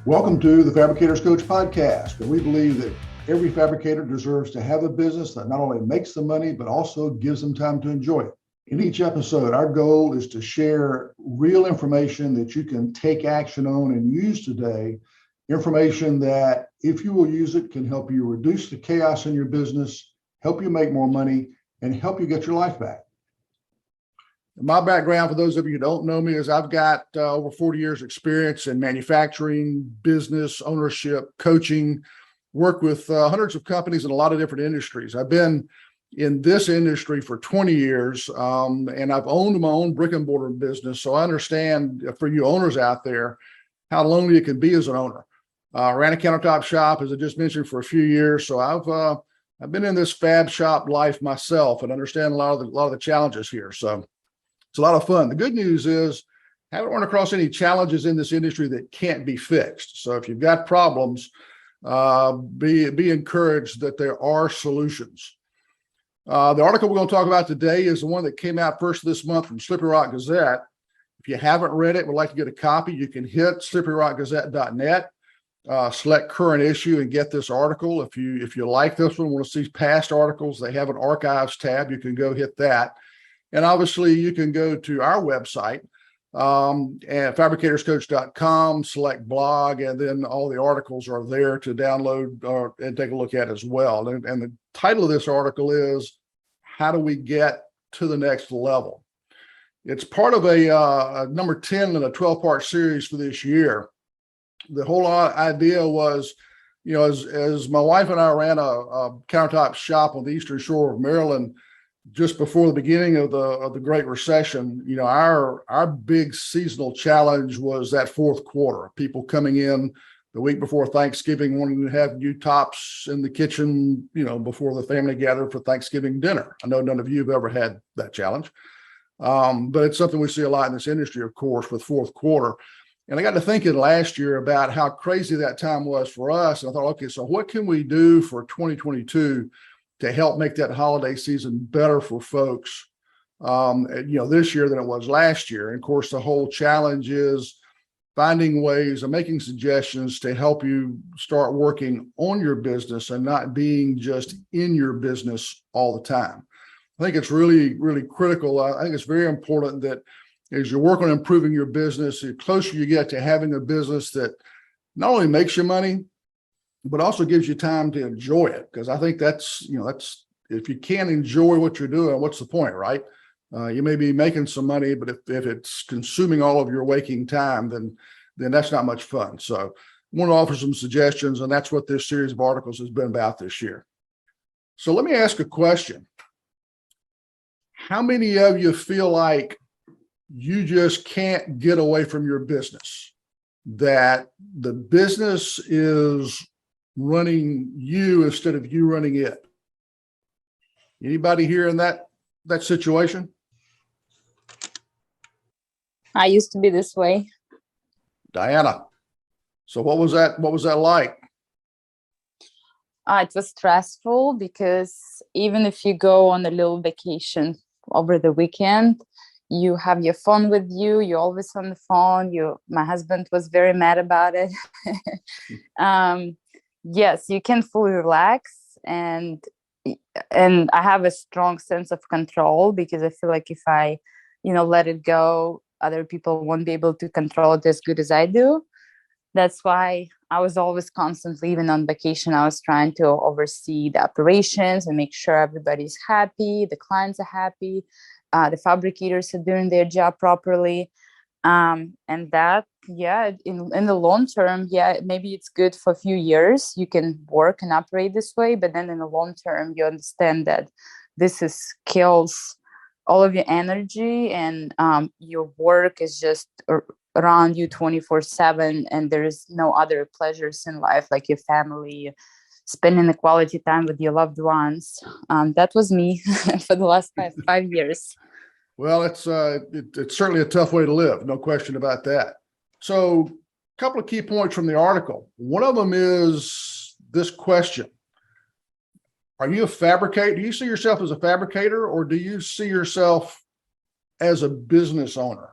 Welcome to the Fabricators Coach podcast, where we believe that every fabricator deserves to have a business that not only makes them money, but also gives them time to enjoy it. In each episode, our goal is to share real information that you can take action on and use today, information that, if you will use it, can help you reduce the chaos in your business, help you make more money, and help you get your life back. My background, for those of you who don't know me, is I've got over 40 years experience in manufacturing, business, ownership, coaching, worked with hundreds of companies in a lot of different industries. I've been in this industry for 20 years, and I've owned my own brick and mortar business. So I understand, for you owners out there, how lonely it can be as an owner. Ran a countertop shop, as I just mentioned, for a few years. So I've been in this fab shop life myself and understand a lot of the challenges here. So it's a lot of fun. The good news is I haven't run across any challenges in this industry that can't be fixed. So if you've got problems, be encouraged that there are solutions. The article we're going to talk about today is the one that came out first this month from Slippery Rock Gazette. If you haven't read it, would like to get a copy, you can hit slipperyrockgazette.net, select current issue, and get this article. If you like this one, want to see past articles, they have an archives tab. You can go hit that. And obviously, you can go to our website at fabricatorscoach.com, select blog, and then all the articles are there to download and take a look at as well. And the title of this article is, How Do We Get to the Next Level? It's part of a number 10 in a 12-part series for this year. The whole idea was, as my wife and I ran a countertop shop on the Eastern Shore of Maryland, just before the beginning of the Great Recession, our big seasonal challenge was that fourth quarter. People coming in the week before Thanksgiving wanting to have new tops in the kitchen, before the family gathered for Thanksgiving dinner. I know none of you have ever had that challenge, but it's something we see a lot in this industry, of course, with fourth quarter. And I got to thinking last year about how crazy that time was for us. And I thought, okay, so what can we do for 2022 to help make that holiday season better for folks, this year than it was last year? And of course, the whole challenge is finding ways and making suggestions to help you start working on your business and not being just in your business all the time. I think it's really, really critical. I think it's very important that as you work on improving your business, the closer you get to having a business that not only makes you money, but also gives you time to enjoy it. Because I think that's if you can't enjoy what you're doing, what's the point, right? You may be making some money, but if it's consuming all of your waking time, then that's not much fun. So I want to offer some suggestions, and that's what this series of articles has been about this year. So let me ask a question. How many of you feel like you just can't get away from your business? That the business is running you instead of you running it? Anybody here in that situation? I used to be this way. Diana. So what was that like? It was stressful because even if you go on a little vacation over the weekend, you have your phone with you. You're always on the phone. My husband was very mad about it. Yes, you can fully relax, and I have a strong sense of control because I feel like if I, let it go, other people won't be able to control it as good as I do. That's why I was always constantly, even on vacation, I was trying to oversee the operations and make sure everybody's happy, the clients are happy, the fabricators are doing their job properly. And that, in the long term, maybe it's good for a few years. You can work and operate this way, but then in the long term, you understand that this kills all of your energy, and your work is just around you 24/7, and there is no other pleasures in life like your family, spending the quality time with your loved ones. That was me for the last five years. Well, it's certainly a tough way to live, no question about that. So a couple of key points from the article. One of them is this question. Are you a fabricator? Do you see yourself as a fabricator, or do you see yourself as a business owner?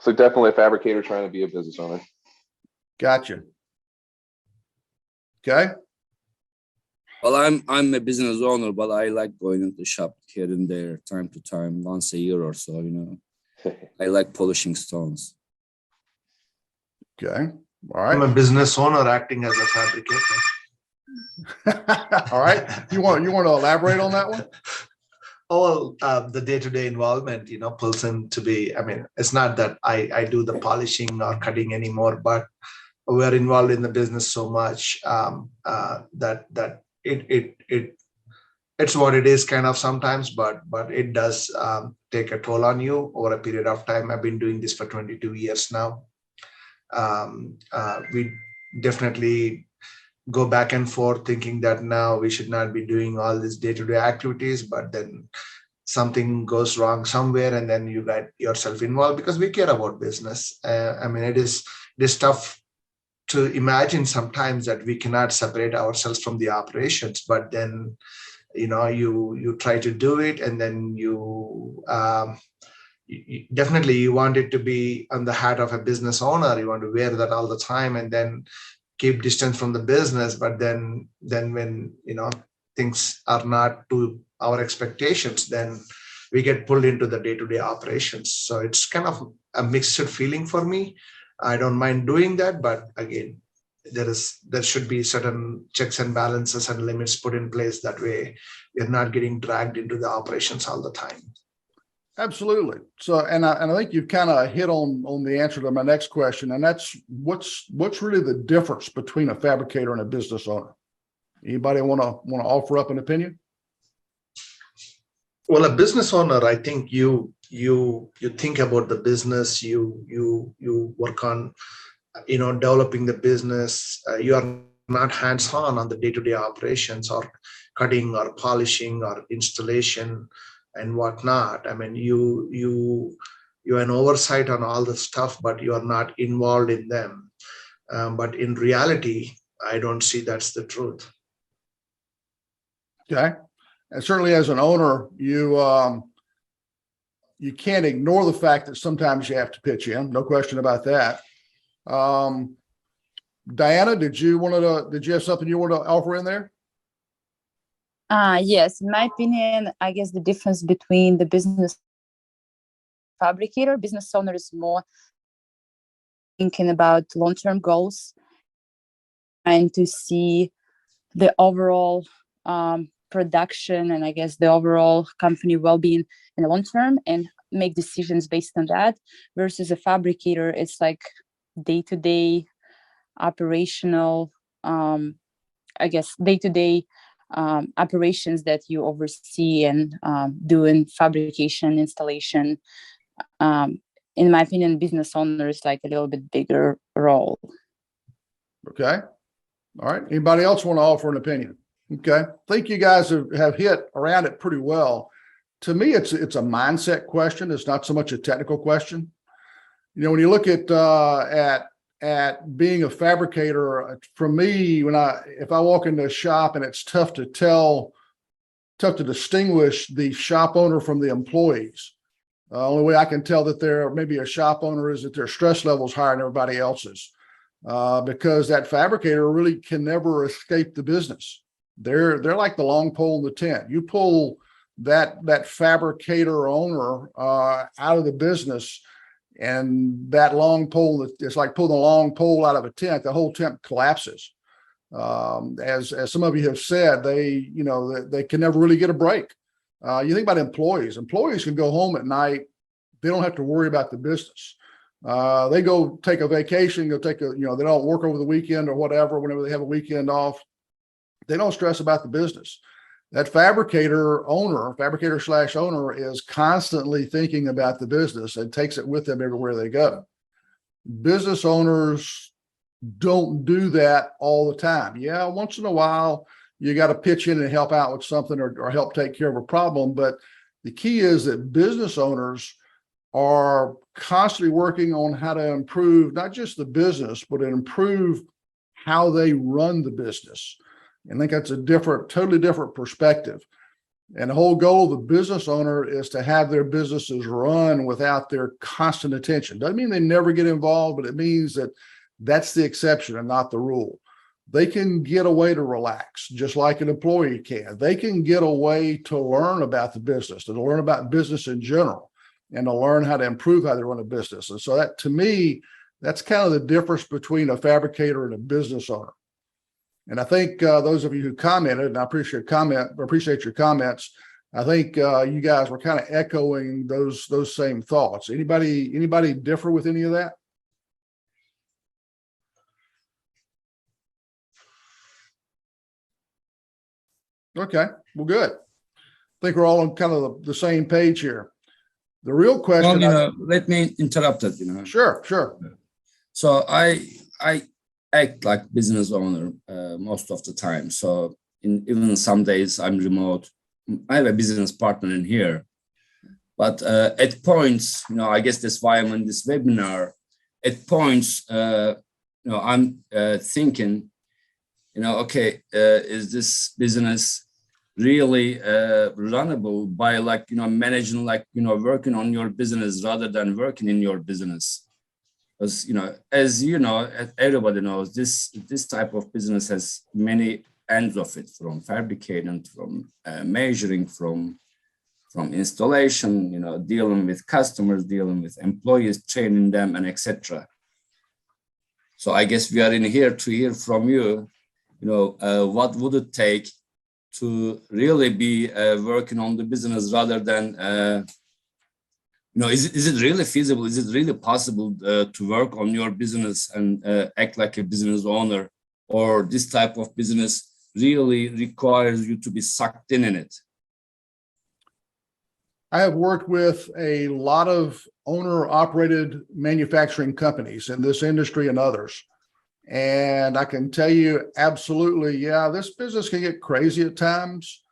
So definitely a fabricator trying to be a business owner. Gotcha. Okay. Well, I'm a business owner, but I like going into the shop here and there, time to time, once a year or so. I like polishing stones. Okay. All I'm right. a business owner acting as a fabricator. All right. You want to elaborate on that one? All the day-to-day involvement, pulls in to be. I mean, it's not that I do the polishing or cutting anymore, but we're involved in the business so much that it's what it is kind of sometimes, but it does take a toll on you over a period of time. I've been doing this for 22 years now. We definitely go back and forth thinking that now we should not be doing all these day-to-day activities, but then something goes wrong somewhere and then you get yourself involved because we care about business. I mean, it is tough to imagine sometimes that we cannot separate ourselves from the operations, but then you try to do it, and then you definitely you want it to be on the hat of a business owner. You want to wear that all the time and then keep distance from the business, but then when things are not to our expectations, then we get pulled into the day-to-day operations. So it's kind of a mixed feeling for me. I don't mind doing that, but again, there should be certain checks and balances and limits put in place. That way we're not getting dragged into the operations all the time. Absolutely. So, and I think you've kind of hit on the answer to my next question, and that's what's really the difference between a fabricator and a business owner? Anybody want to offer up an opinion? Well, a business owner, I think you think about the business, you work on developing the business. You are not hands-on on the day-to-day operations or cutting or polishing or installation and whatnot. I mean, you an oversight on all the stuff, but you are not involved in them. But in reality, I don't see that's the truth. Okay. And certainly as an owner, you can't ignore the fact that sometimes you have to pitch in. No question about that. Diana, did you have something you want to offer in there? Yes, in my opinion, I guess the difference between the business owner is more thinking about long-term goals and to see the overall production and I guess the overall company well-being in the long term and make decisions based on that, versus a fabricator, it's like day-to-day operational, I guess day-to-day operations that you oversee and doing fabrication, installation. In my opinion, business owner is like a little bit bigger role. Okay. All right. Anybody else want to offer an opinion? Okay. I think you guys have hit around it pretty well. To me, it's a mindset question. It's not so much a technical question. When you look at being a fabricator, for me, if I walk into a shop and it's tough to distinguish the shop owner from the employees. Only way I can tell that they're maybe a shop owner is that their stress level is higher than everybody else's, because that fabricator really can never escape the business. They're like the long pole in the tent. You pull that fabricator owner out of the business, and that long pole, it's like pulling a long pole out of a tent. The whole tent collapses. As some of you have said, they can never really get a break. You think about employees. Employees can go home at night. They don't have to worry about the business. They go take a vacation, they don't work over the weekend or whatever, whenever they have a weekend off. They don't stress about the business. That fabricator / owner is constantly thinking about the business and takes it with them everywhere they go. Business owners don't do that all the time. Yeah, once in a while, you got to pitch in and help out with something or help take care of a problem. But the key is that business owners are constantly working on how to improve not just the business, but improve how they run the business. And I think that's totally different perspective. And the whole goal of the business owner is to have their businesses run without their constant attention. Doesn't mean they never get involved, but it means that That's the exception and not the rule. They can get away to relax, just like an employee can. They can get away to learn about the business, to learn about business in general, and to learn how to improve how they run a business. And so that, to me, that's kind of the difference between a fabricator and a business owner. And I think those of you who commented, and I appreciate your comments. I think you guys were kind of echoing those same thoughts. Anybody differ with any of that? Okay, well, good. I think we're all on kind of the same page here. The real question. Well, let me interrupt it. Sure. So I act like business owner most of the time. So even some days I'm remote. I have a business partner in here, but at points, I guess that's why I'm on this webinar. At points, I'm thinking, okay, is this business really runnable by managing, working on your business rather than working in your business? Because, as everybody knows, this type of business has many ends of it, from fabricating, from measuring, from installation, dealing with customers, dealing with employees, training them, and etc. So I guess we are in here to hear from you, what would it take to really be working on the business rather than, is it really feasible? Is it really possible to work on your business and act like a business owner, or this type of business really requires you to be sucked in it? I have worked with a lot of owner-operated manufacturing companies in this industry and others. And I can tell you absolutely, yeah, this business can get crazy at times,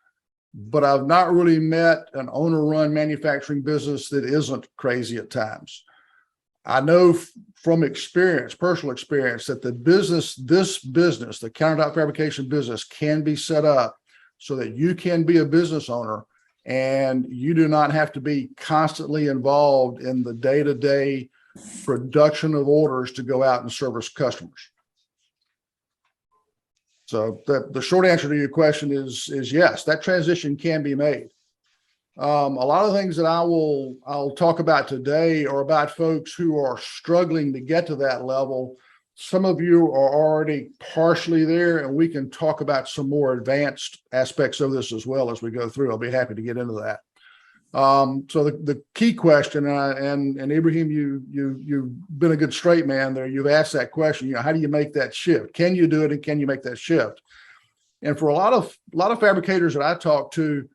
but I've not really met an owner-run manufacturing business that isn't crazy at times. I know from experience, personal experience, that this business, the countertop fabrication business, can be set up so that you can be a business owner and you do not have to be constantly involved in the day-to-day production of orders to go out and service customers. So the short answer to your question is yes, that transition can be made. A lot of things that I'll talk about today are about folks who are struggling to get to that level. Some of you are already partially there, and we can talk about some more advanced aspects of this as well as we go through. I'll be happy to get into that. So the key question, and Ibrahim, you've been a good straight man there. You've asked that question. How do you make that shift? Can you do it, and can you make that shift? And for a lot of fabricators that I talk to,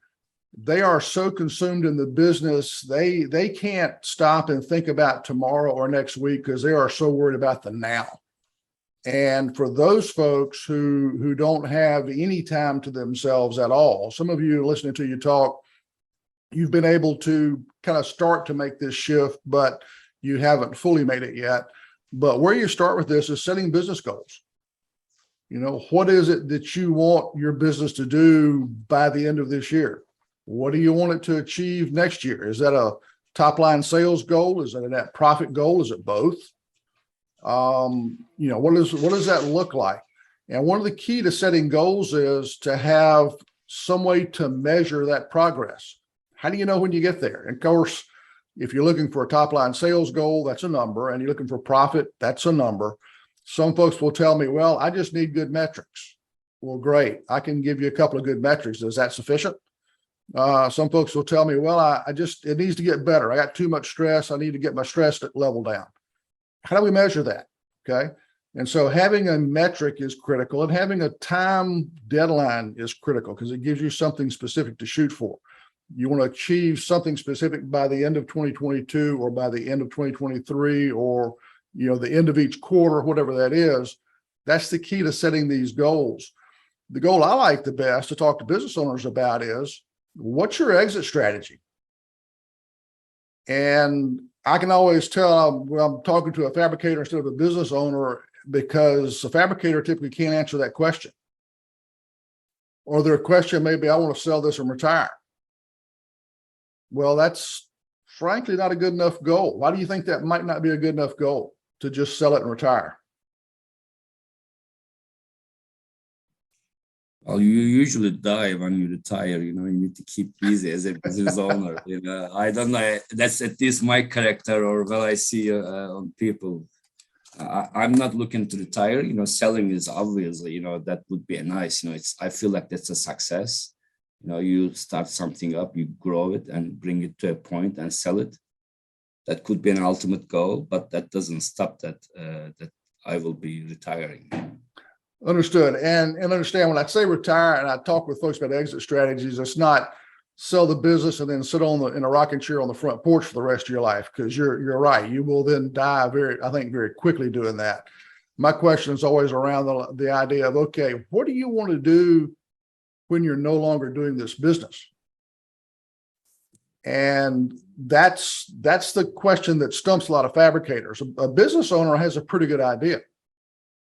they are so consumed in the business, they can't stop and think about tomorrow or next week because they are so worried about the now. And for those folks who don't have any time to themselves at all, some of you listening to you talk, you've been able to kind of start to make this shift, but you haven't fully made it yet. But where you start with this is setting business goals. What is it that you want your business to do by the end of this year? What do you want it to achieve next year? Is that a top line sales goal? Is that a net profit goal? Is it both? What does that look like? And one of the key to setting goals is to have some way to measure that progress. How do you know when you get there? And of course, if you're looking for a top line sales goal, that's a number, and you're looking for profit, that's a number. Some folks will tell me, well, I just need good metrics. Well, great. I can give you a couple of good metrics. Is that sufficient? Some folks will tell me, well, it needs to get better. I got too much stress. I need to get my stress level down. How do we measure that? Okay. And so having a metric is critical, and having a time deadline is critical because it gives you something specific to shoot for. You want to achieve something specific by the end of 2022 or by the end of 2023 or, the end of each quarter, whatever that is. That's the key to setting these goals. The goal I like the best to talk to business owners about is, what's your exit strategy? And I can always tell when I'm talking to a fabricator instead of a business owner, because a fabricator typically can't answer that question. Or their question may be, I want to sell this and retire. Well, that's frankly not a good enough goal. Why do you think that might not be a good enough goal, to just sell it and retire? Well, you usually die when you retire. You know, you need to keep busy as a business owner. You know, I don't know. That's at least my character or what I see on people. I'm not looking to retire. You know, selling is obviously, you know, that would be a nice. You know, it's. I feel like that's a success. You know, you start something up, you grow it, and bring it to a point and sell it. That could be an ultimate goal, but that doesn't stop that I will be retiring. Understood. And understand when I say retire and I talk with folks about exit strategies, it's not sell the business and then sit in a rocking chair on the front porch for the rest of your life, because you're right. You will then die very quickly doing that. My question is always around the idea of, okay, what do you want to do when you're no longer doing this business? And that's the question that stumps a lot of fabricators. A business owner has a pretty good idea.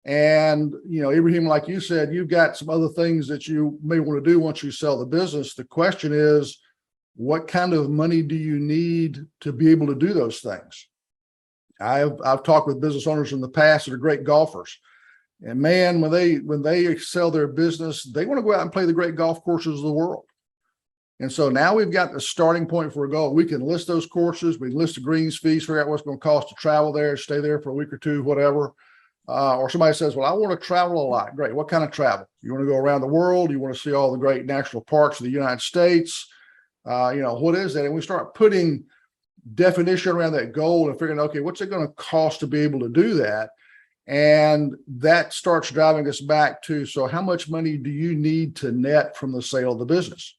And, you know, Ibrahim, like you said, you've got some other things that you may want to do once you sell the business. The question is, what kind of money do you need to be able to do those things? I've talked with business owners in the past that are great golfers. And man, when they sell their business, they want to go out and play the great golf courses of the world. And so now we've got the starting point for a goal. We can list those courses, we can list the greens fees, figure out what's going to cost to travel there, stay there for a week or two, whatever. Or somebody says, well, I want to travel a lot. Great. What kind of travel? You want to go around the world? You want to see all the great national parks of the United States? You know, what is that? And we start putting definition around that goal and figuring, okay, what's it going to cost to be able to do that? And that starts driving us back to, so how much money do you need to net from the sale of the business?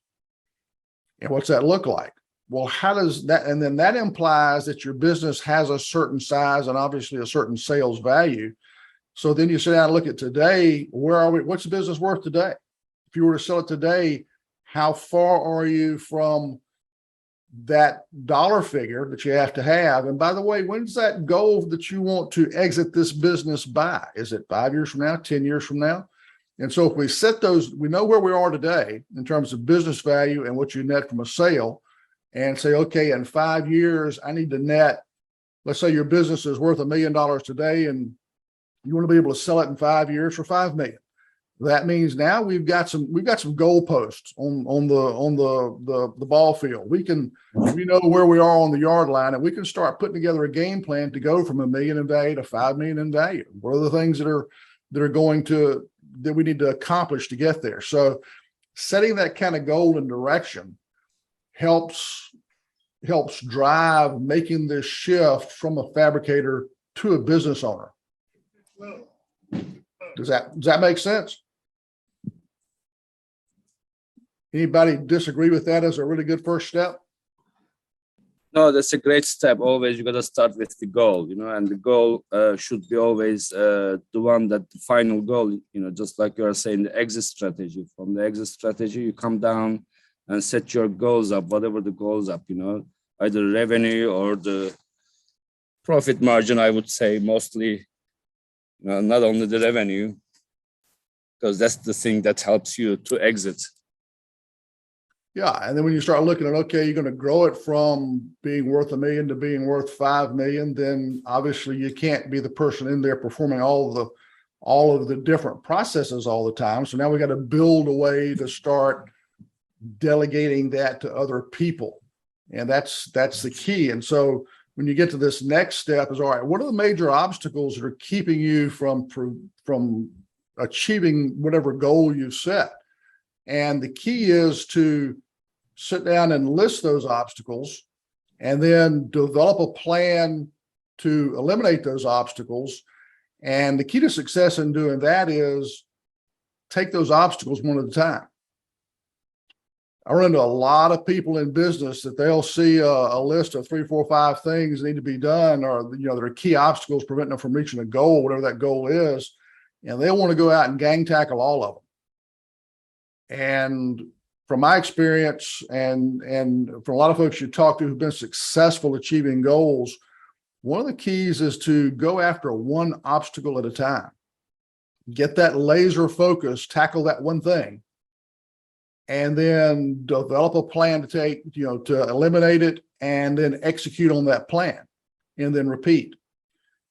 And what's that look like? Well, how does that, and then that implies that your business has a certain size and obviously a certain sales value. So then you sit down and look at today, where are we? What's the business worth today? If you were to sell it today, how far are you from that dollar figure that you have to have? And by the way, when's that goal that you want to exit this business by? Is it 5 years from now, 10 years from now? And so if we set those, we know where we are today in terms of business value and what you net from a sale, and say, okay, in 5 years, I need to net, let's say your business is worth $1 million today, and you want to be able to sell it in 5 years for $5 million. That means now we've got some goalposts on the ball field. We know where we are on the yard line, and we can start putting together a game plan to go from $1 million in value to $5 million in value. What are the things that we need to accomplish to get there? So setting that kind of goal and direction helps drive making this shift from a fabricator to a business owner. Does that make sense? Anybody disagree with that as a really good first step? No, that's a great step. Always you got to start with the goal, you know, and the goal should be always the one that the final goal, you know, just like you are saying, the exit strategy. From the exit strategy, you come down and set your goals up, whatever the goals up, you know, either revenue or the profit margin, I would say mostly, you know, not only the revenue, because that's the thing that helps you to exit. Yeah. And then when you start looking at, okay, you're going to grow it from being worth $1 million to being worth $5 million, then obviously you can't be the person in there performing all of the different processes all the time. So now we got to build a way to start delegating that to other people. And that's the key. And so when you get to this next step is, all right, what are the major obstacles that are keeping you from achieving whatever goal you set? And the key is to sit down and list those obstacles and then develop a plan to eliminate those obstacles. And the key to success in doing that is take those obstacles one at a time. I run into a lot of people in business that they'll see a list of 3, 4, 5 things that need to be done, or, you know, there are key obstacles preventing them from reaching a goal, whatever that goal is. And they'll want to go out and gang tackle all of them. And from my experience and from a lot of folks you talk to who've been successful achieving goals, one of the keys is to go after one obstacle at a time. Get that laser focus, tackle that one thing, and then develop a plan to eliminate it, and then execute on that plan, and then repeat.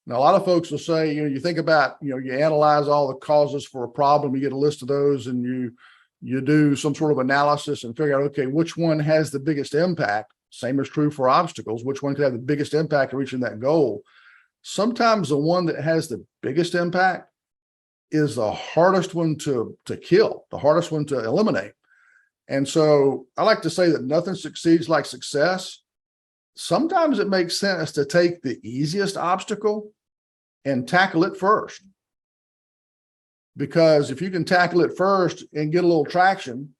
Now, a lot of folks will say, you think about, you analyze all the causes for a problem, you get a list of those, and You do some sort of analysis and figure out, okay, which one has the biggest impact? Same is true for obstacles. Which one could have the biggest impact in reaching that goal? Sometimes the one that has the biggest impact is the hardest one to kill, the hardest one to eliminate. And so I like to say that nothing succeeds like success. Sometimes it makes sense to take the easiest obstacle and tackle it first. Because if you can tackle it first and get a little traction,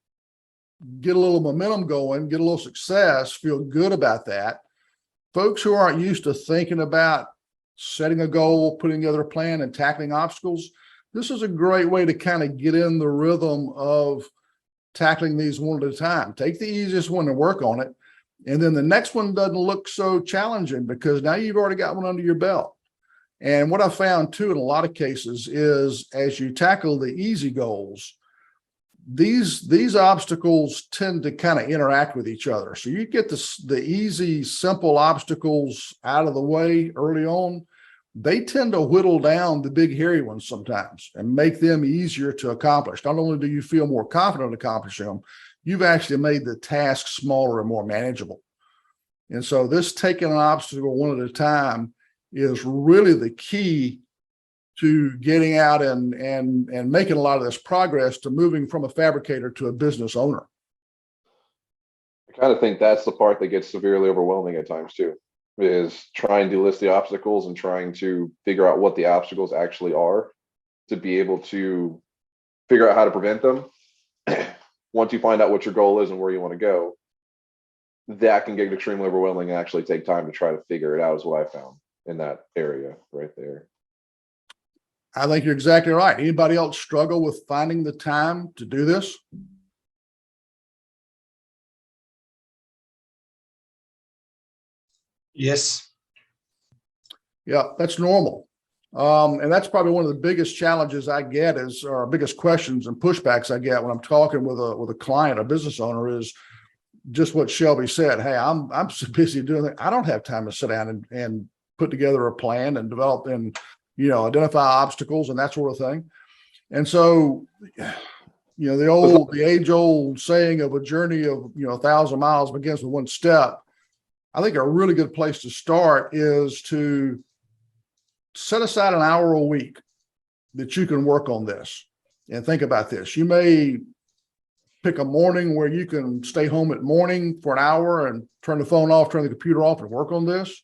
get a little momentum going, get a little success, feel good about that. Folks who aren't used to thinking about setting a goal, putting together a plan, and tackling obstacles, this is a great way to kind of get in the rhythm of tackling these one at a time. Take the easiest one and work on it. And then the next one doesn't look so challenging because now you've already got one under your belt. And what I found too, in a lot of cases, is as you tackle the easy goals, these obstacles tend to kind of interact with each other. So you get the easy, simple obstacles out of the way early on. They tend to whittle down the big, hairy ones sometimes and make them easier to accomplish. Not only do you feel more confident accomplishing them, you've actually made the task smaller and more manageable. And so this taking an obstacle one at a time is really the key to getting out and making a lot of this progress to moving from a fabricator to a business owner. I kind of think that's the part that gets severely overwhelming at times too, is trying to list the obstacles and trying to figure out what the obstacles actually are to be able to figure out how to prevent them. Once you find out what your goal is and where you want to go, that can get extremely overwhelming and actually take time to try to figure it out, is what I found in that area right there. I think you're exactly right. Anybody else struggle with finding the time to do this? Yes. Yeah, that's normal. And that's probably one of the biggest challenges I get or biggest questions and pushbacks I get when I'm talking with a client, a business owner, is just what Shelby said. Hey, I'm so busy doing it. I don't have time to sit down and put together a plan and develop and, identify obstacles and that sort of thing. And so, the age old saying of a journey of, 1,000 miles begins with one step. I think a really good place to start is to set aside an hour a week that you can work on this and think about this. You may pick a morning where you can stay home at morning for an hour and turn the phone off, turn the computer off and work on this.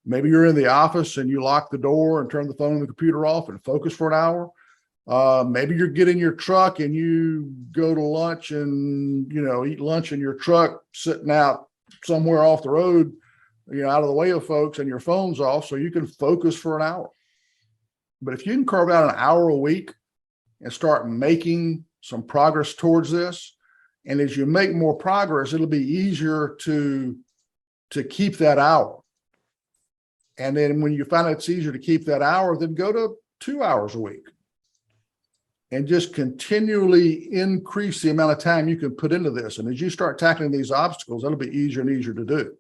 Maybe you're in the office and you lock the door and turn the phone and the computer off and focus for an hour. Maybe you're getting your truck and you go to lunch and, eat lunch in your truck, sitting out somewhere off the road, out of the way of folks, and your phone's off so you can focus for an hour. But if you can carve out an hour a week and start making some progress towards this, and as you make more progress, it'll be easier to keep that hour. And then when you find it's easier to keep that hour, then go to 2 hours a week and just continually increase the amount of time you can put into this. And as you start tackling these obstacles, that'll be easier and easier to do.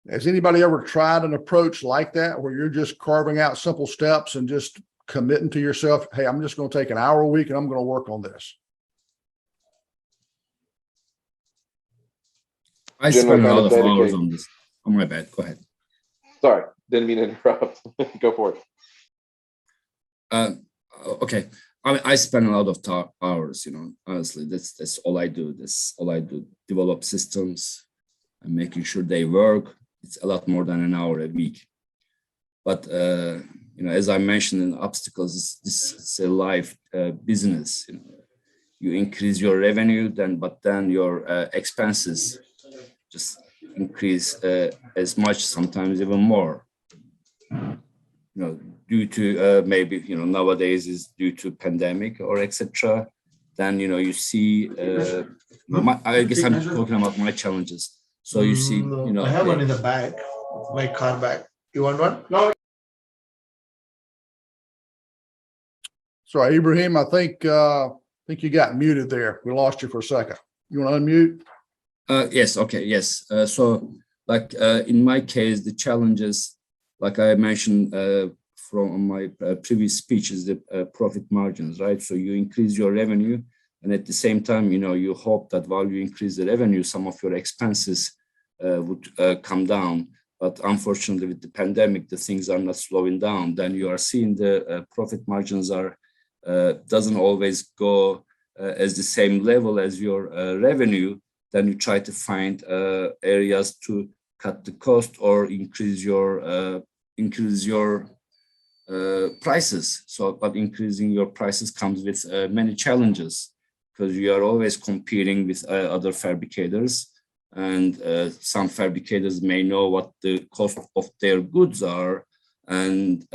Has anybody ever tried an approach like that where you're just carving out simple steps and just committing to yourself, hey, I'm just going to take an hour a week and I'm going to work on this? I spend a lot of hours on this. Oh, my bad. Go ahead. Sorry, didn't mean to interrupt. Go for it. Okay. I spend a lot of hours, honestly, that's all I do. That's all I do. Develop systems and making sure they work. It's a lot more than an hour a week. But, as I mentioned in obstacles, it's a life business. You increase your revenue, but then your expenses just increase as much, sometimes even more. Due to maybe nowadays is due to pandemic or etc. Then you see. I guess I'm talking about my challenges. So you see, I have one in the bag, my car bag. You want one? No. Sorry, Ibrahim, I think you got muted there. We lost you for a second. You want to unmute? Yes. Okay. Yes. So in my case, the challenges, like I mentioned, from my previous speech is the profit margins, right? So you increase your revenue, and at the same time, you hope that while you increase the revenue, some of your expenses would come down. But unfortunately, with the pandemic, the things are not slowing down. Then you are seeing the profit margins are doesn't always go as the same level as your revenue. Then you try to find areas to cut the cost or increase your prices. So, but increasing your prices comes with many challenges because you are always competing with other fabricators, and some fabricators may know what the cost of their goods are, and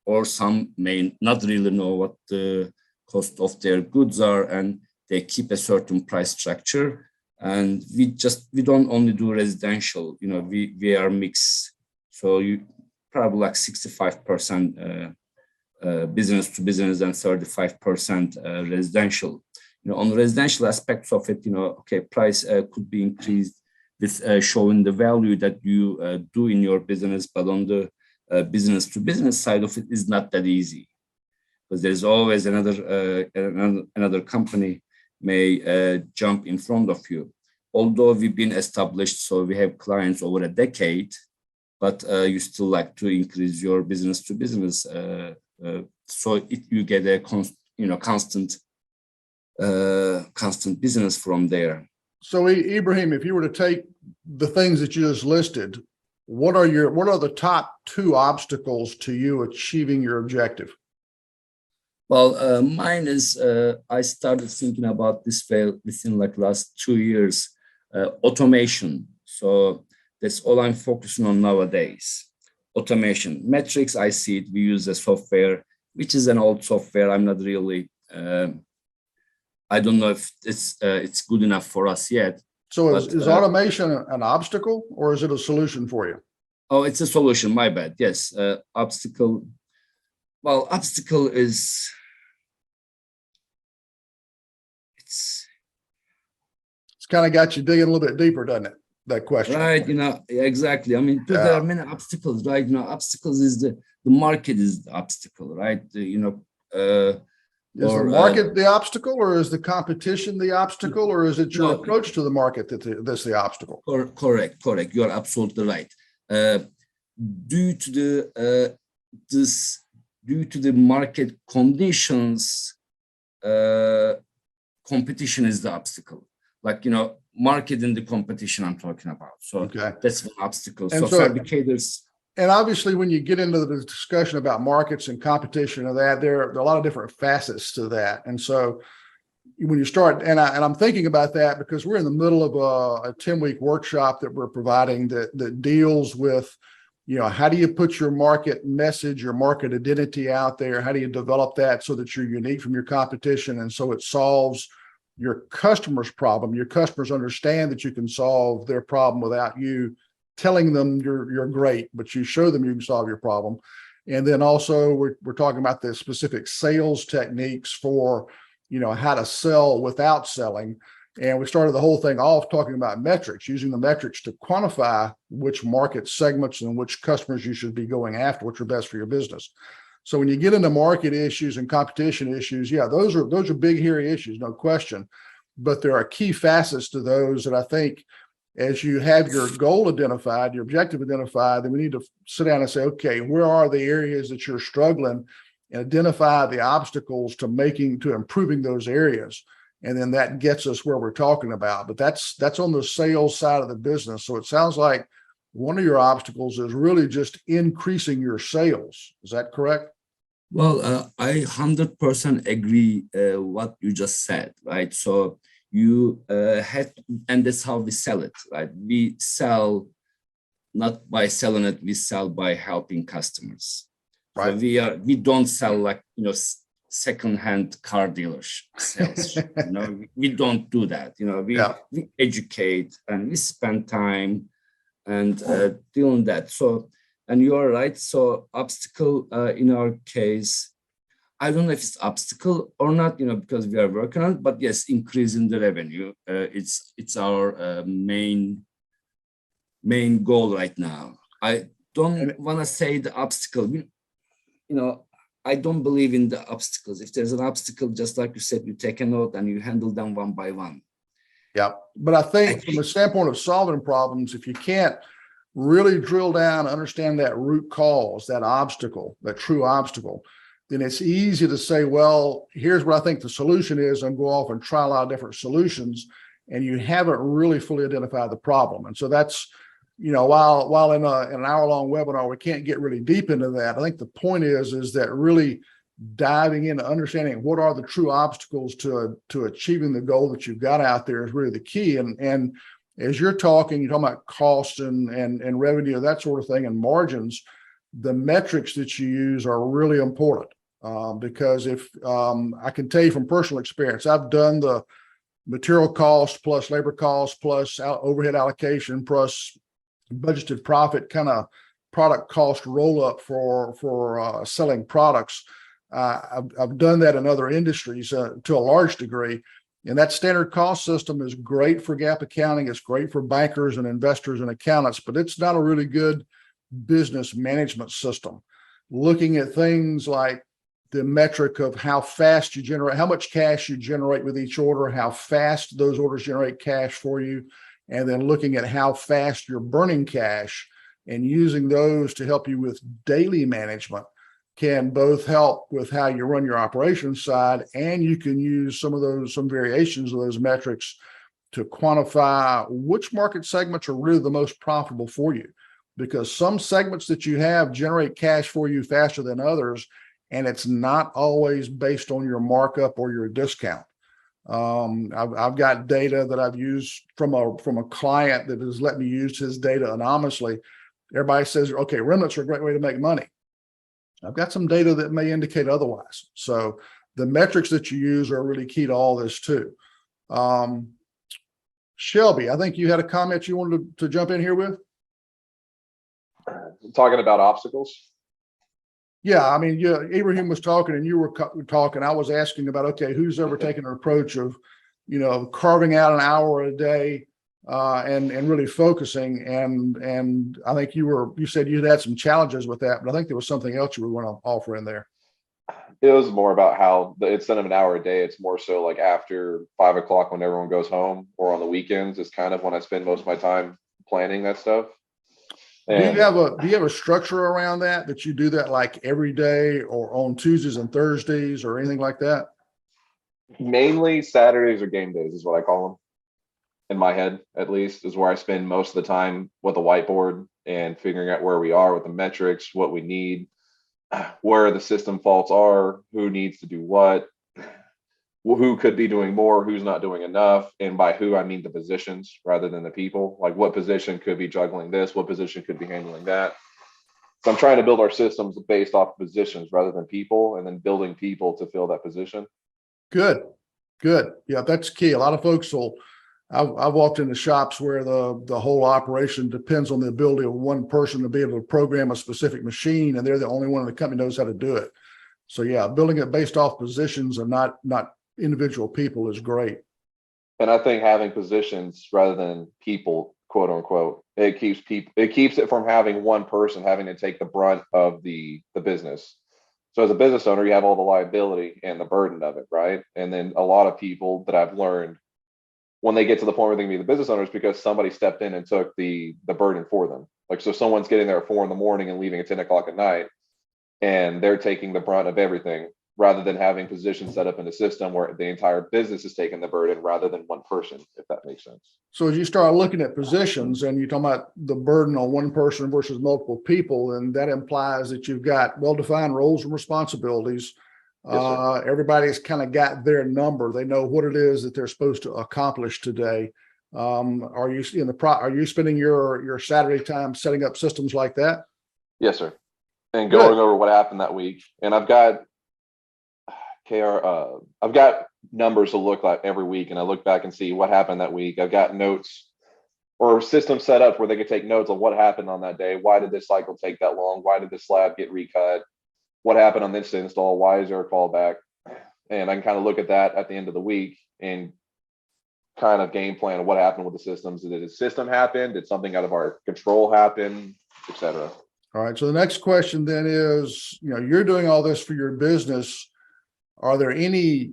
or some may not really know what the cost of their goods are, and they keep a certain price structure. And we don't only do residential, we are mixed. So you probably like 65% business to business and 35% residential. On the residential aspects of it, okay, price could be increased with showing the value that you do in your business, but on the business to business side of it is not that easy, because there's always another company may jump in front of you. Although we've been established, so we have clients over a decade, but you still like to increase your business to business, so you get a constant business from there. So Ibrahim, if you were to take the things that you just listed, what are the top two obstacles to you achieving your objective? Well, mine is I started thinking about this within like last 2 years, automation. So that's all I'm focusing on nowadays. Automation. Metrics, I see it. We use a software, which is an old software. I'm not really, I don't know if it's good enough for us yet. So is automation an obstacle or is it a solution for you? Oh, it's a solution. My bad. Yes. Obstacle. Well, obstacle is, it's kind of got you digging a little bit deeper, doesn't it? That question. Right, exactly. I mean, there are many obstacles, right? Obstacles is the market is the obstacle, right? Is the market the obstacle, or is the competition the obstacle, or is it your approach to the market that's the obstacle? Correct. You're absolutely right. Due to the market conditions, competition is the obstacle. Like, market and the competition I'm talking about. So that's an obstacle. So fabricators. And obviously, when you get into the discussion about markets and competition and that, there are a lot of different facets to that. And so when you start, and I'm thinking about that because we're in the middle of a 10-week workshop that we're providing that deals with, how do you put your market message, your market identity out there? How do you develop that so that you're unique from your competition? And so it solves your customer's problem. Your customers understand that you can solve their problem without you telling them you're great, but you show them you can solve your problem. And then also we're talking about the specific sales techniques for, how to sell without selling. And we started the whole thing off talking about metrics, using the metrics to quantify which market segments and which customers you should be going after, which are best for your business. So when you get into market issues and competition issues, those are big, hairy issues, no question. But there are key facets to those that I think, as you have your goal identified, your objective identified, then we need to sit down and say, okay, where are the areas that you're struggling, and identify the obstacles to improving those areas. And then that gets us where we're talking about. But that's on the sales side of the business. So it sounds like one of your obstacles is really just increasing your sales. Is that correct? Well, I 100% agree what you just said, right? So you had, and that's how we sell it, right? We sell not by selling it, we sell by helping customers. Right. So we don't sell like, second-hand car dealers sales. We don't do that. We educate and we spend time and doing that. So, and you are right. So obstacle in our case, I don't know if it's obstacle or not, because we are working on it, but yes, increasing the revenue. It's our main goal right now. I don't want to say the obstacle. I don't believe in the obstacles. If there's an obstacle, just like you said, you take a note and you handle them one by one. Yeah. But I think from the standpoint of solving problems, if you can't really drill down, understand that root cause, that obstacle, that true obstacle, then it's easy to say, well, here's what I think the solution is, and go off and try a lot of different solutions. And you haven't really fully identified the problem. And so that's, while in an hour-long webinar, we can't get really deep into that. I think the point is that really diving into understanding what are the true obstacles to achieving the goal that you've got out there is really the key. And as you're talking about cost and revenue, that sort of thing, and margins, the metrics that you use are really important. Because if I can tell you from personal experience, I've done the material cost plus labor cost plus overhead allocation plus budgeted profit kind of product cost roll up for selling products. I've done that in other industries to a large degree. And that standard cost system is great for GAAP accounting. It's great for bankers and investors and accountants, but it's not a really good business management system. Looking at things like the metric of how fast you generate, how much cash you generate with each order, how fast those orders generate cash for you, and then looking at how fast you're burning cash and using those to help you with daily management can both help with how you run your operations side, and you can use some variations of those metrics to quantify which market segments are really the most profitable for you, because some segments that you have generate cash for you faster than others, and it's not always based on your markup or your discount. I've got data that I've used from a client that has let me use his data anonymously. Everybody says, okay, remnants are a great way to make money. I've got some data that may indicate otherwise. So the metrics that you use are really key to all this too. Shelby, I think you had a comment you wanted to jump in here with. Talking about obstacles. Yeah, I mean, Ibrahim was talking and you were talking. I was asking about, okay, who's ever taken an approach of, carving out an hour a day and really focusing. And I think you said you'd had some challenges with that, but I think there was something else you were going to offer in there. It was more about how instead of an hour a day, it's more so like after 5 o'clock when everyone goes home, or on the weekends is kind of when I spend most of my time planning that stuff. And do you have a structure around that you do that like every day or on Tuesdays and Thursdays or anything like that? mainly Saturdays or game days is what I call them. In my head, at least, is where I spend most of the time with a whiteboard and figuring out where we are with the metrics, what we need, where the system faults are, who needs to do what, who could be doing more, who's not doing enough. And by who, I mean the positions rather than the people. Like what position could be juggling this, what position could be handling that. So I'm trying to build our systems based off positions rather than people, and then building people to fill that position. Good. Yeah, that's key. A lot of folks I've walked into shops where the whole operation depends on the ability of one person to be able to program a specific machine, and they're the only one in the company knows how to do it. So yeah, building it based off positions and not individual people is great. And I think having positions rather than people, quote unquote, it keeps it from having one person having to take the brunt of the business. So as a business owner, you have all the liability and the burden of it, right? And then a lot of people that I've learned, when they get to the point where they can be the business owners, because somebody stepped in and took the burden for them. Like, so someone's getting there at 4 a.m. and leaving at 10 o'clock at night, and they're taking the brunt of everything, rather than having positions set up in the system where the entire business is taking the burden rather than one person, if that makes sense. So as you start looking at positions and you're talking about the burden on one person versus multiple people, and that implies that you've got well-defined roles and responsibilities. Yes, Everybody's kind of got their number. They know what it is that they're supposed to accomplish today. Are you spending your Saturday time setting up systems like that? Yes, sir. And going over what happened that week. And I've got I've got numbers to look like every week, and I look back and see what happened that week. I've got notes or systems set up where they could take notes on what happened on that day. Why did this cycle take that long? Why did this slab get recut? What happened on this install? Why is there a callback? And I can kind of look at that at the end of the week and kind of game plan what happened with the systems. Did a system happen? Did something out of our control happen, etc.? All right. So the next question then is, you're doing all this for your business. Are there any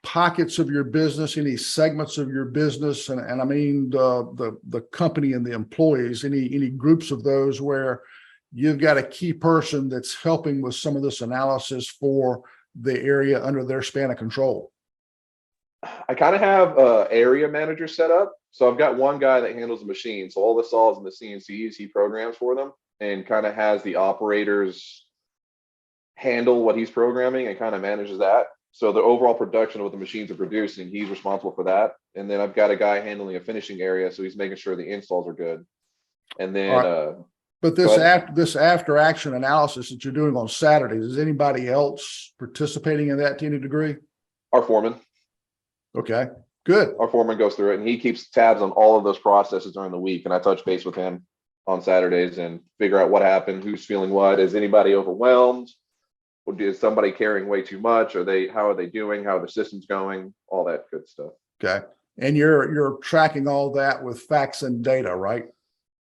pockets of your business, any segments of your business, and I mean the company and the employees, any groups of those where you've got a key person that's helping with some of this analysis for the area under their span of control? I kind of have a area manager set up. So I've got one guy that handles the machine. So all the saws and the CNCs, he programs for them and kind of has the operators handle what he's programming and kind of manages that. So the overall production of what the machines are producing, he's responsible for that. And then I've got a guy handling a finishing area. So he's making sure the installs are good. And then, but this after action analysis that you're doing on Saturdays, is anybody else participating in that to any degree? Our foreman. Okay, good. Our foreman goes through it and he keeps tabs on all of those processes during the week. And I touch base with him on Saturdays and figure out what happened, who's feeling what, is anybody overwhelmed? Or is somebody carrying way too much? How are they doing? How are the systems going? All that good stuff. Okay. And you're tracking all that with facts and data, right?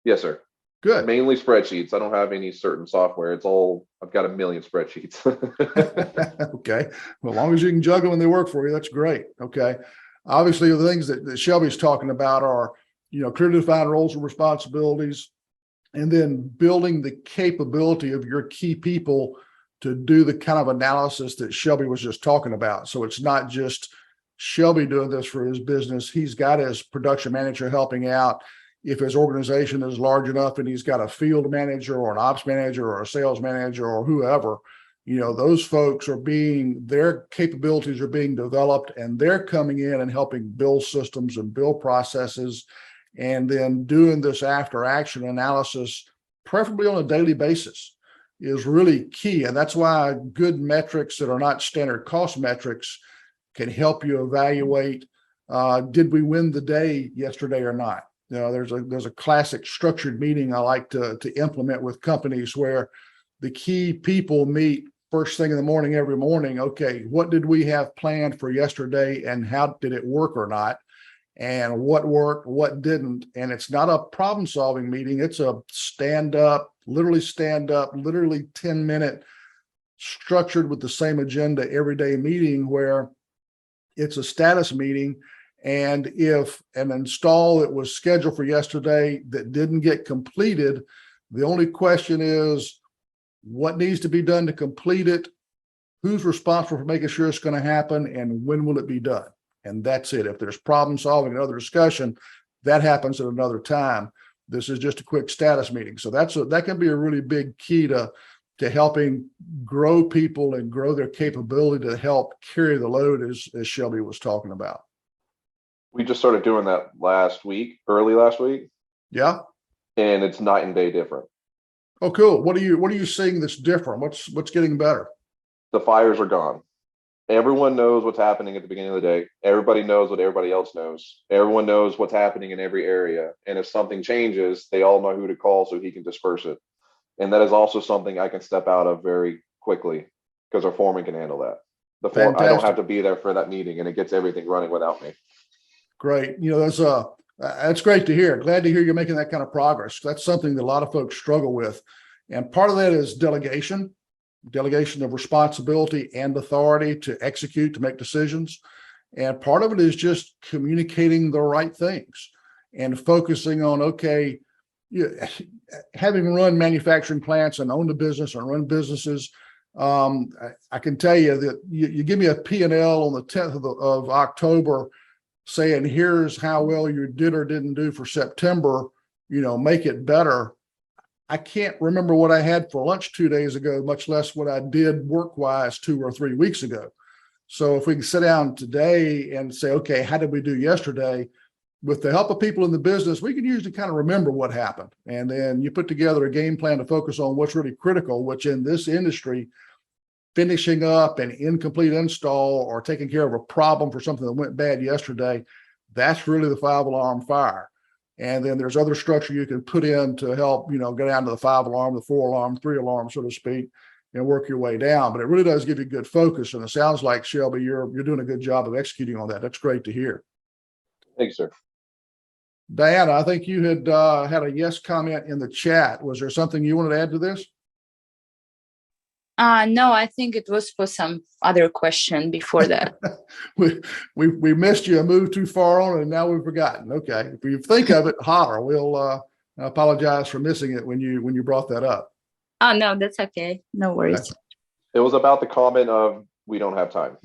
Yes, sir. Good. Mainly spreadsheets. I don't have any certain software. I've got a million spreadsheets. Okay. Well, as long as you can juggle and they work for you, that's great. Okay. Obviously, the things that Shelby's talking about are, clearly defined roles and responsibilities, and then building the capability of your key people to do the kind of analysis that Shelby was just talking about. So it's not just Shelby doing this for his business. He's got his production manager helping out. If his organization is large enough and he's got a field manager or an ops manager or a sales manager or whoever, those folks their capabilities are being developed and they're coming in and helping build systems and build processes and then doing this after action analysis, preferably on a daily basis, is really key. And that's why good metrics that are not standard cost metrics can help you evaluate, did we win the day yesterday or not? There's a classic structured meeting I like to implement with companies where the key people meet first thing in the morning every morning. Okay, what did we have planned for yesterday and how did it work or not? And what worked, what didn't? And it's not a problem solving meeting. It's a literally 10-minute structured with the same agenda everyday meeting where it's a status meeting. And if an install that was scheduled for yesterday that didn't get completed, the only question is what needs to be done to complete it, who's responsible for making sure it's going to happen, and when will it be done? And that's it. If there's problem solving and other discussion, that happens at another time. This is just a quick status meeting. So that can be a really big key to helping grow people and grow their capability to help carry the load, as Shelby was talking about. We just started doing that early last week. Yeah. And it's night and day different. Oh, cool. What are you seeing that's different? What's getting better? The fires are gone. Everyone knows what's happening at the beginning of the day. Everybody knows what everybody else knows. Everyone knows what's happening in every area. And if something changes, they all know who to call so he can disperse it. And that is also something I can step out of very quickly because our foreman can handle that. I don't have to be there for that meeting and it gets everything running without me. Great. That's great to hear. Glad to hear you're making that kind of progress. That's something that a lot of folks struggle with. And part of that is delegation of responsibility and authority to execute, to make decisions. And part of it is just communicating the right things and focusing on, okay, having run manufacturing plants and owned a business and run businesses, I can tell you that you give me a P&L on the 10th of October saying, here's how well you did or didn't do for September, make it better. I can't remember what I had for lunch 2 days ago, much less what I did work-wise 2 or 3 weeks ago. So if we can sit down today and say, okay, how did we do yesterday? With the help of people in the business, we can usually kind of remember what happened. And then you put together a game plan to focus on what's really critical, which in this industry, finishing up an incomplete install or taking care of a problem for something that went bad yesterday, that's really the 5-alarm fire. And then there's other structure you can put in to help, go down to the 5-alarm, the 4-alarm, 3-alarm, so to speak, and work your way down. But it really does give you good focus. And it sounds like, Shelby, you're doing a good job of executing on that. That's great to hear. Thanks, sir. Diana, I think you had had a yes comment in the chat. Was there something you wanted to add to this? No, I think it was for some other question before that. we missed you. I moved too far on and now we've forgotten. Okay. If you think of it, holler. We'll I apologize for missing it when you brought that up. Oh, no, that's okay. No worries. Okay. It was about the comment of we don't have time.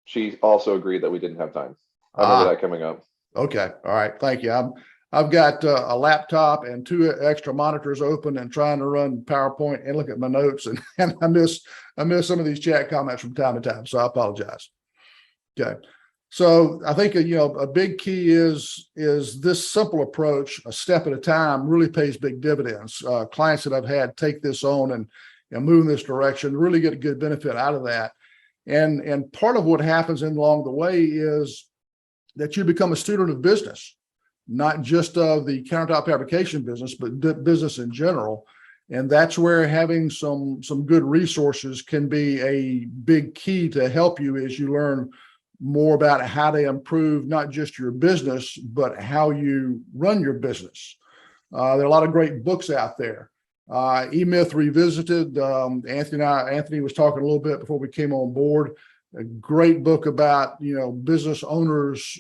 She also agreed that we didn't have time. I remember that coming up. Okay. All right. Thank you. I've got a laptop and 2 extra monitors open and trying to run PowerPoint and look at my notes, and I miss some of these chat comments from time to time. So I apologize. Okay. So I think a big key is this simple approach, a step at a time, really pays big dividends. Clients that I've had take this on and move in this direction, really get a good benefit out of that. And part of what happens along the way is that you become a student of business, not just of the countertop fabrication business, but business in general. And that's where having some good resources can be a big key to help you as you learn more about how to improve not just your business, but how you run your business. There are a lot of great books out there. E-Myth Revisited, Anthony was talking a little bit before we came on board. A great book about business owners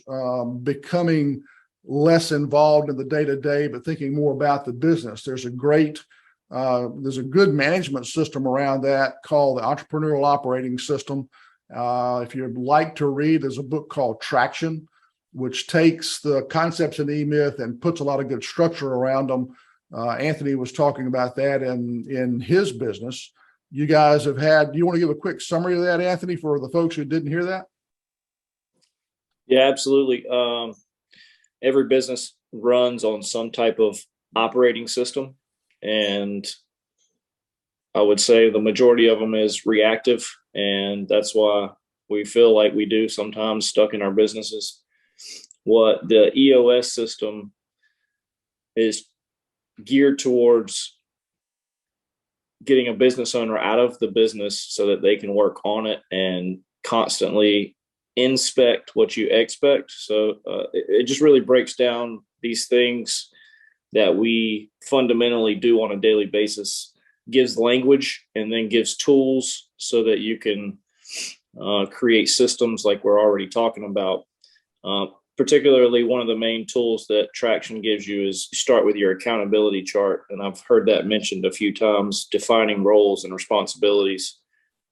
becoming less involved in the day-to-day, but thinking more about the business. There's a good management system around that called the Entrepreneurial Operating System. If you'd like to read, there's a book called Traction, which takes the concepts in E-Myth and puts a lot of good structure around them. Anthony was talking about that in his business. You guys have had, do you want to give a quick summary of that, Anthony, for the folks who didn't hear that? Yeah, absolutely. Every business runs on some type of operating system, and I would say the majority of them is reactive, and that's why we feel like we do sometimes stuck in our businesses. What the EOS system is geared towards getting a business owner out of the business so that they can work on it and constantly inspect what you expect. So it just really breaks down these things that we fundamentally do on a daily basis, gives language, and then gives tools so that you can create systems like we're already talking about. Particularly, one of the main tools that Traction gives you is start with your accountability chart. And I've heard that mentioned a few times, defining roles and responsibilities,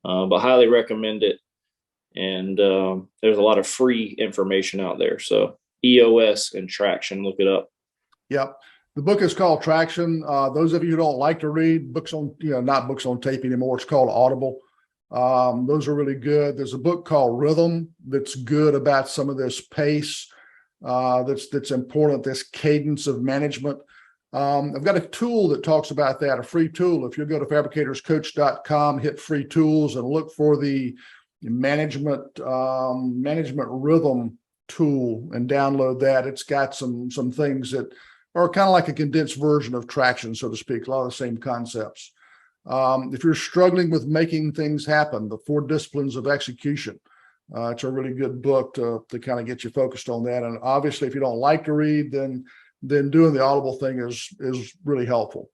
but highly recommend it. And there's a lot of free information out there. So EOS and Traction, look it up. Yep. The book is called Traction. Those of you who don't like to read books on, not books on tape anymore, it's called Audible. Those are really good. There's a book called Rhythm that's good about some of this pace that's important, this cadence of management. I've got a tool that talks about that, a free tool. If you go to fabricatorscoach.com, hit free tools and look for the management rhythm tool and download that. It's got some things that are kind of like a condensed version of Traction, so to speak, a lot of the same concepts. If you're struggling with making things happen, the 4 disciplines of execution, it's a really good book to kind of get you focused on that. And obviously, if you don't like to read, then doing the Audible thing is really helpful.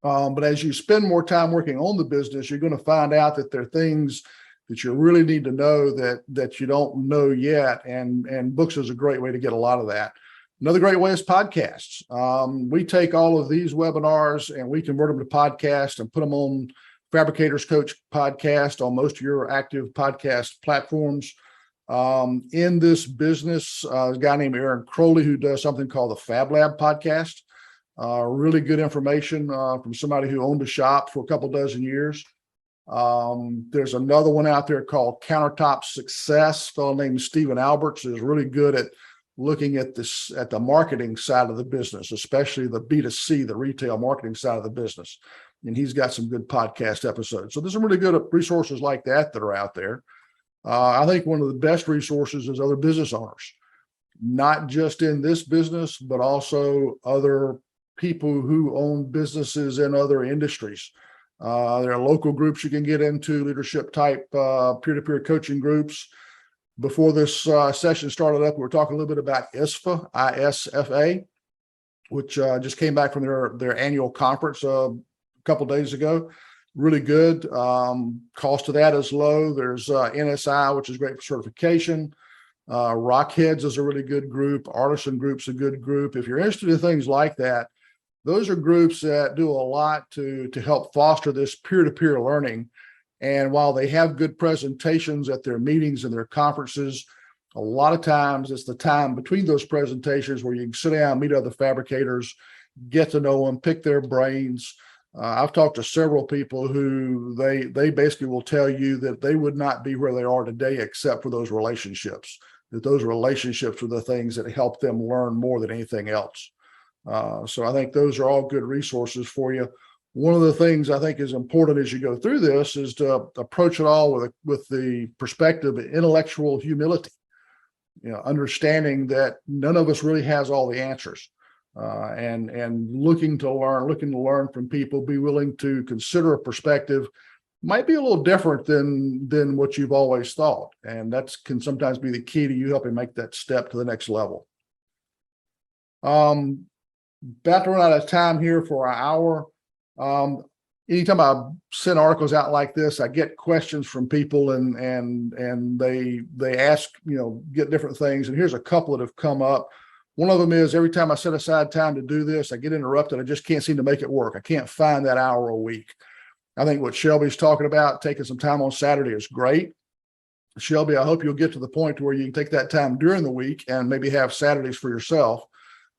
But as you spend more time working on the business, you're going to find out that there are things that you really need to know that you don't know yet. And books is a great way to get a lot of that. Another great way is podcasts. We take all of these webinars and we convert them to podcasts and put them on Fabricators Coach podcast on most of your active podcast platforms. In this business, a guy named Aaron Crowley who does something called the Fab Lab podcast. Really good information from somebody who owned a shop for a couple dozen years. There's another one out there called Countertop Success. A fellow named Stephen Alberts is really good at looking at the marketing side of the business, especially the B2C, the retail marketing side of the business. And he's got some good podcast episodes. So there's some really good resources like that are out there. I think one of the best resources is other business owners, not just in this business, but also other people who own businesses in other industries. There are local groups you can get into, leadership type peer-to-peer coaching groups. Before this session started up, we were talking a little bit about ISFA, which just came back from their annual conference a couple days ago. Really good. Cost of that is low. There's NSI, which is great for certification. Rockheads is a really good group. Artisan Group's a good group. If you're interested in things like that, those are groups that do a lot to help foster this peer-to-peer learning. And while they have good presentations at their meetings and their conferences, a lot of times it's the time between those presentations where you can sit down, meet other fabricators, get to know them, pick their brains. I've talked to several people who they basically will tell you that they would not be where they are today except for those relationships, that those relationships are the things that help them learn more than anything else. So I think those are all good resources for you. One of the things I think is important as you go through this is to approach it all with the perspective of intellectual humility, understanding that none of us really has all the answers. And looking to learn from people, be willing to consider a perspective might be a little different than what you've always thought. And that can sometimes be the key to you helping make that step to the next level. About to run out of time here for an hour. Anytime I send articles out like this, I get questions from people and they ask, get different things. And here's a couple that have come up. One of them is every time I set aside time to do this, I get interrupted. I just can't seem to make it work. I can't find that hour a week. I think what Shelby's talking about, taking some time on Saturday, is great. Shelby, I hope you'll get to the point where you can take that time during the week and maybe have Saturdays for yourself.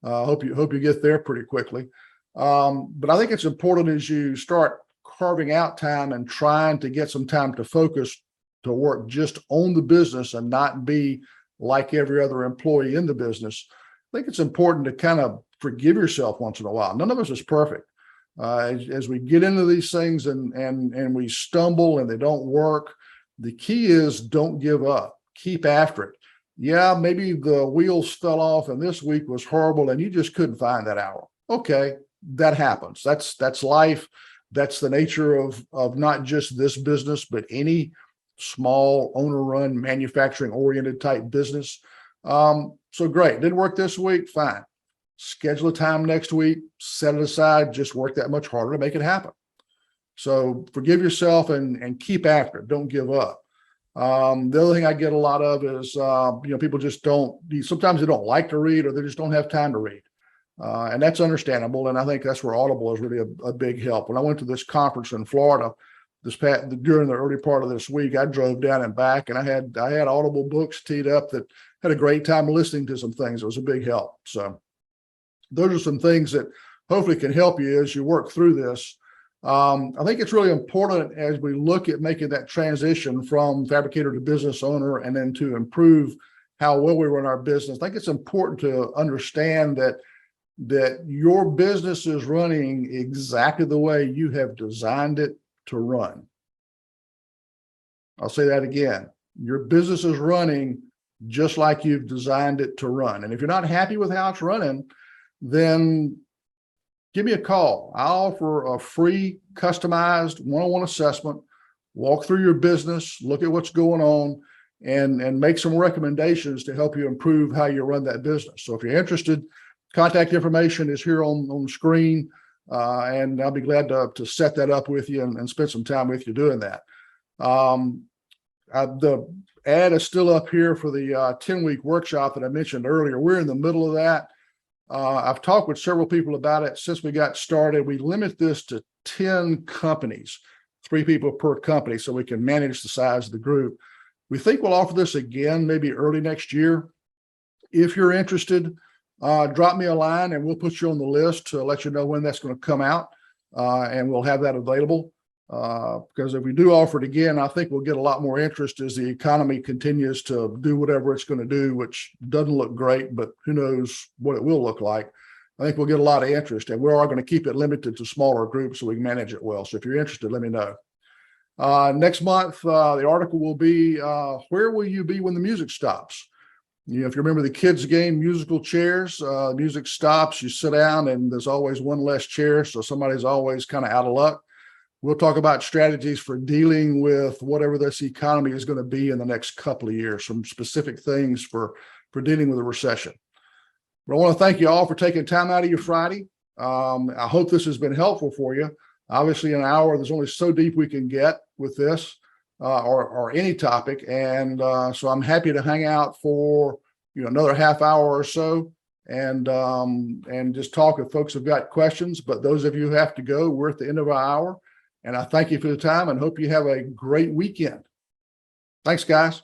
Hope you get there pretty quickly. But I think it's important as you start carving out time and trying to get some time to focus to work just on the business and not be like every other employee in the business. I think it's important to kind of forgive yourself once in a while. None of us is perfect. As we get into these things and we stumble and they don't work, the key is don't give up. Keep after it. Yeah, maybe the wheels fell off and this week was horrible and you just couldn't find that hour. Okay, that happens. That's life. That's the nature of not just this business, but any small owner-run, manufacturing-oriented type business. So great. Didn't work this week. Fine. Schedule a time next week, set it aside, just work that much harder to make it happen. So forgive yourself and keep after it. Don't give up. The other thing I get a lot of is, people just sometimes they don't like to read or they just don't have time to read. And that's understandable. And I think that's where Audible is really a big help. When I went to this conference in Florida during the early part of this week, I drove down and back and I had Audible books teed up that had a great time listening to some things. It was a big help. So those are some things that hopefully can help you as you work through this. I think it's really important as we look at making that transition from fabricator to business owner and then to improve how well we run our business. I think it's important to understand that your business is running exactly the way you have designed it to run. I'll say that again. Your business is running just like you've designed it to run. And if you're not happy with how it's running, then give me a call. I'll offer a free customized one-on-one assessment, walk through your business, look at what's going on, and make some recommendations to help you improve how you run that business. So if you're interested, contact information is here on the screen, and I'll be glad to set that up with you and spend some time with you doing that. The ad is still up here for the 10-week workshop that I mentioned earlier. We're in the middle of that. I've talked with several people about it since we got started. We limit this to 10 companies, 3 people per company, so we can manage the size of the group. We think we'll offer this again maybe early next year. If you're interested, drop me a line and we'll put you on the list to let you know when that's going to come out, and we'll have that available. Because if we do offer it again, I think we'll get a lot more interest as the economy continues to do whatever it's going to do, which doesn't look great, but who knows what it will look like. I think we'll get a lot of interest, and we are going to keep it limited to smaller groups so we can manage it well. So if you're interested, let me know. Next month, the article will be, where will you be when the music stops? If you remember the kids game, musical chairs, music stops, you sit down and there's always one less chair. So somebody's always kind of out of luck. We'll talk about strategies for dealing with whatever this economy is going to be in the next couple of years, some specific things for dealing with a recession. But I want to thank you all for taking time out of your Friday. I hope this has been helpful for you. Obviously, an hour, there's only so deep we can get with this or any topic. And so I'm happy to hang out for another half hour or so and just talk if folks have got questions. But those of you who have to go, we're at the end of our hour. And I thank you for the time and hope you have a great weekend. Thanks, guys.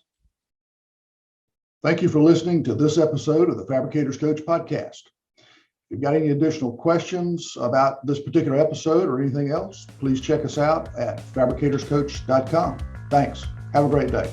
Thank you for listening to this episode of the Fabricators Coach podcast. If you've got any additional questions about this particular episode or anything else, please check us out at fabricatorscoach.com. Thanks. Have a great day.